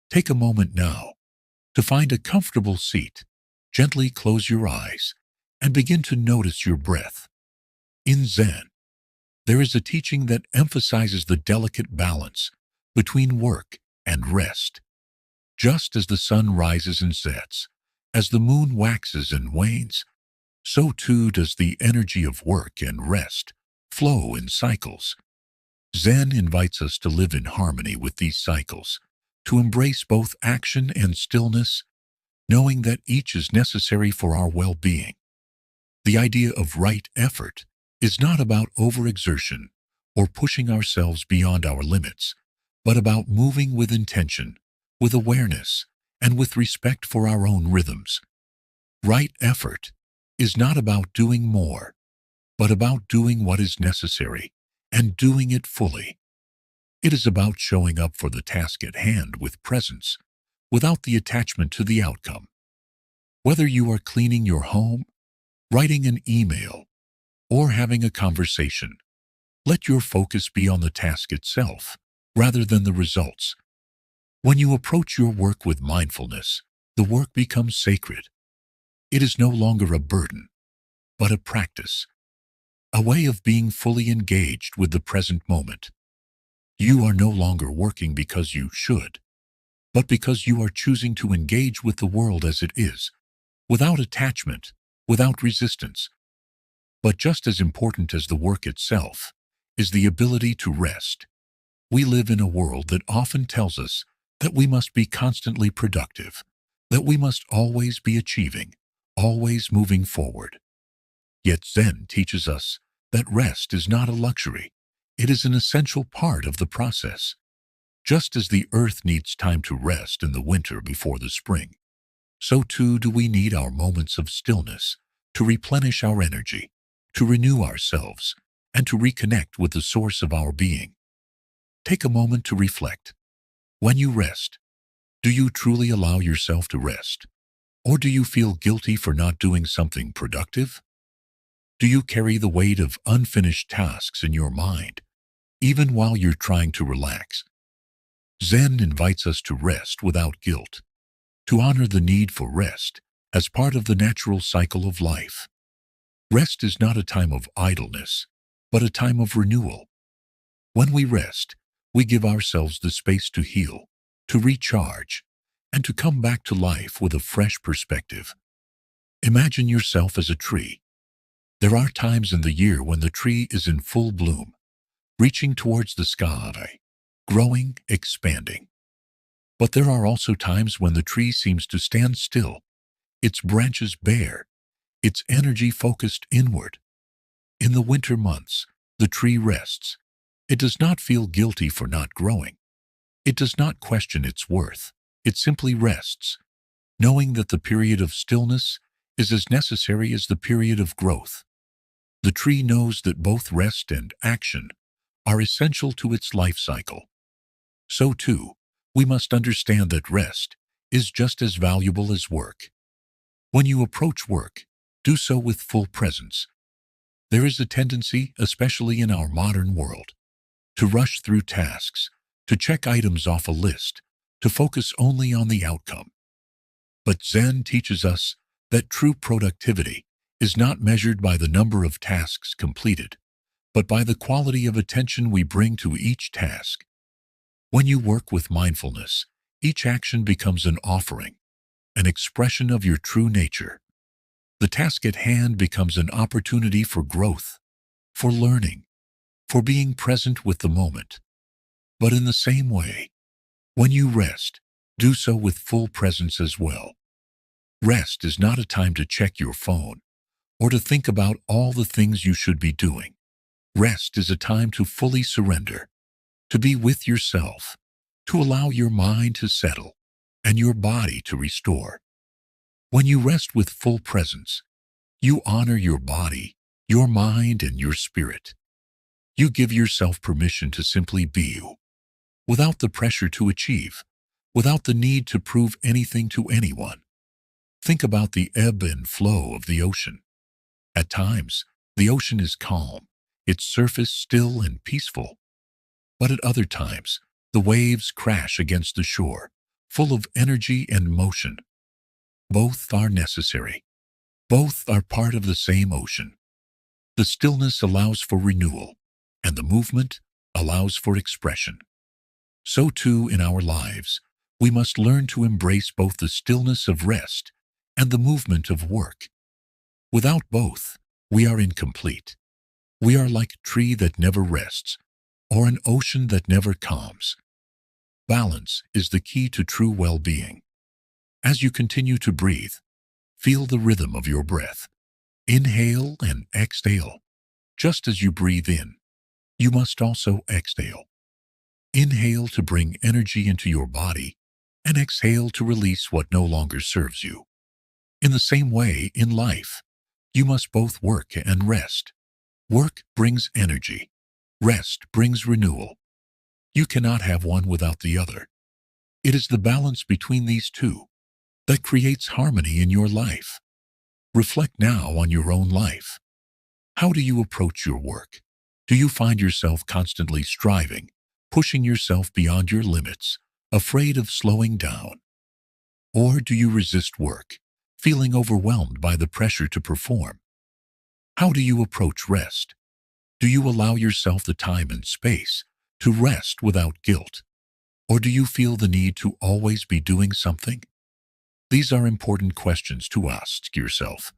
Take a moment now to find a comfortable seat. Gently close your eyes and begin to notice your breath. In Zen, there is a teaching that emphasizes the delicate balance between work and rest. Just as the sun rises and sets, as the moon waxes and wanes, so too does the energy of work and rest flow in cycles. Zen invites us to live in harmony with these cycles, to embrace both action and stillness, knowing that each is necessary for our well-being. The idea of right effort is not about overexertion or pushing ourselves beyond our limits, but about moving with intention, with awareness, and with respect for our own rhythms. Right effort is not about doing more, but about doing what is necessary and doing it fully. It is about showing up for the task at hand with presence, without the attachment to the outcome. Whether you are cleaning your home, writing an email, or having a conversation, let your focus be on the task itself rather than the results. When you approach your work with mindfulness, the work becomes sacred. It is no longer a burden, but a practice, a way of being fully engaged with the present moment. You are no longer working because you should, but because you are choosing to engage with the world as it is, without attachment, without resistance. But just as important as the work itself is the ability to rest. We live in a world that often tells us that we must be constantly productive, that we must always be achieving, always moving forward. Yet Zen teaches us that rest is not a luxury. It is an essential part of the process. Just as the earth needs time to rest in the winter before the spring, so too do we need our moments of stillness to replenish our energy, to renew ourselves, and to reconnect with the source of our being. Take a moment to reflect. When you rest, do you truly allow yourself to rest? Or do you feel guilty for not doing something productive? Do you carry the weight of unfinished tasks in your mind, even while you're trying to relax? Zen invites us to rest without guilt, to honor the need for rest as part of the natural cycle of life. Rest is not a time of idleness, but a time of renewal. When we rest, we give ourselves the space to heal, to recharge, and to come back to life with a fresh perspective. Imagine yourself as a tree. There are times in the year when the tree is in full bloom, reaching towards the sky, growing, expanding. But there are also times when the tree seems to stand still, its branches bare, its energy focused inward. In the winter months, the tree rests. It does not feel guilty for not growing. It does not question its worth. It simply rests, knowing that the period of stillness is as necessary as the period of growth. The tree knows that both rest and action are essential to its life cycle. So too, we must understand that rest is just as valuable as work. When you approach work, do so with full presence. There is a tendency, especially in our modern world, to rush through tasks, to check items off a list, to focus only on the outcome. But Zen teaches us that true productivity is not measured by the number of tasks completed, but by the quality of attention we bring to each task. When you work with mindfulness, each action becomes an offering, an expression of your true nature. The task at hand becomes an opportunity for growth, for learning, for being present with the moment. But in the same way, when you rest, do so with full presence as well. Rest is not a time to check your phone or to think about all the things you should be doing. Rest is a time to fully surrender, to be with yourself, to allow your mind to settle and your body to restore. When you rest with full presence, you honor your body, your mind, and your spirit. You give yourself permission to simply be you, without the pressure to achieve, without the need to prove anything to anyone. Think about the ebb and flow of the ocean. At times, the ocean is calm, its surface still and peaceful. But at other times, the waves crash against the shore, full of energy and motion. Both are necessary. Both are part of the same ocean. The stillness allows for renewal, and the movement allows for expression. So too in our lives, we must learn to embrace both the stillness of rest and the movement of work. Without both, we are incomplete. We are like a tree that never rests, or an ocean that never calms. Balance is the key to true well-being. As you continue to breathe, feel the rhythm of your breath. Inhale and exhale. Just as you breathe in, you must also exhale. Inhale to bring energy into your body, and exhale to release what no longer serves you. In the same way, in life, you must both work and rest. Work brings energy. Rest brings renewal. You cannot have one without the other. It is the balance between these two that creates harmony in your life. Reflect now on your own life. How do you approach your work? Do you find yourself constantly striving, pushing yourself beyond your limits, afraid of slowing down? Or do you resist work, feeling overwhelmed by the pressure to perform? How do you approach rest? Do you allow yourself the time and space to rest without guilt? Or do you feel the need to always be doing something? These are important questions to ask yourself.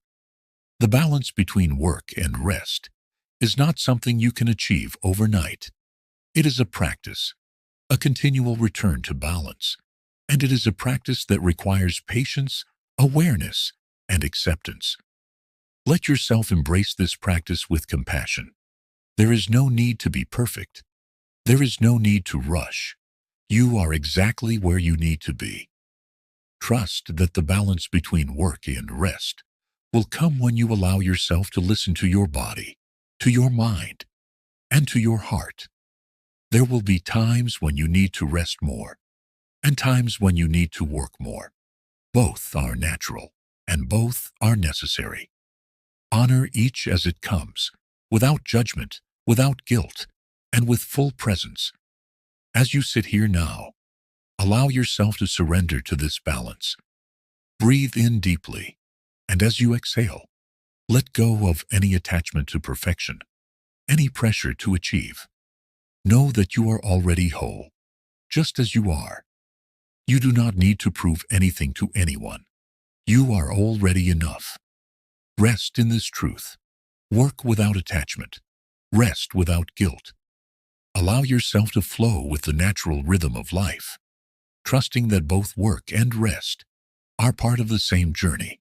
The balance between work and rest is not something you can achieve overnight. It is a practice, a continual return to balance, and it is a practice that requires patience, awareness, and acceptance. Let yourself embrace this practice with compassion. There is no need to be perfect. There is no need to rush. You are exactly where you need to be. Trust that the balance between work and rest will come when you allow yourself to listen to your body, to your mind, and to your heart. There will be times when you need to rest more, and times when you need to work more. Both are natural, and both are necessary. Honor each as it comes, without judgment, without guilt, and with full presence. As you sit here now, allow yourself to surrender to this balance. Breathe in deeply, and as you exhale, let go of any attachment to perfection, any pressure to achieve. Know that you are already whole, just as you are. You do not need to prove anything to anyone. You are already enough. Rest in this truth. Work without attachment. Rest without guilt. Allow yourself to flow with the natural rhythm of life, trusting that both work and rest are part of the same journey,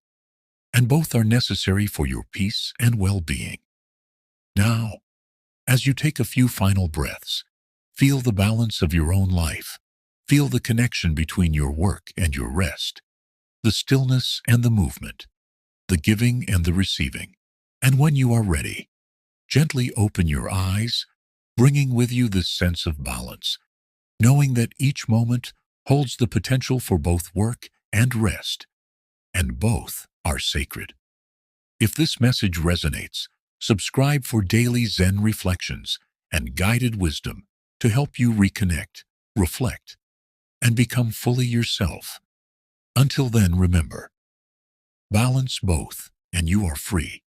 and both are necessary for your peace and well-being. Now, as you take a few final breaths, feel the balance of your own life. Feel the connection between your work and your rest, the stillness and the movement, the giving and the receiving. And when you are ready, gently open your eyes, bringing with you this sense of balance, knowing that each moment holds the potential for both work and rest, and both are sacred. If this message resonates, subscribe for daily Zen reflections and guided wisdom to help you reconnect, reflect, and become fully yourself. Until then, remember, balance both, and you are free.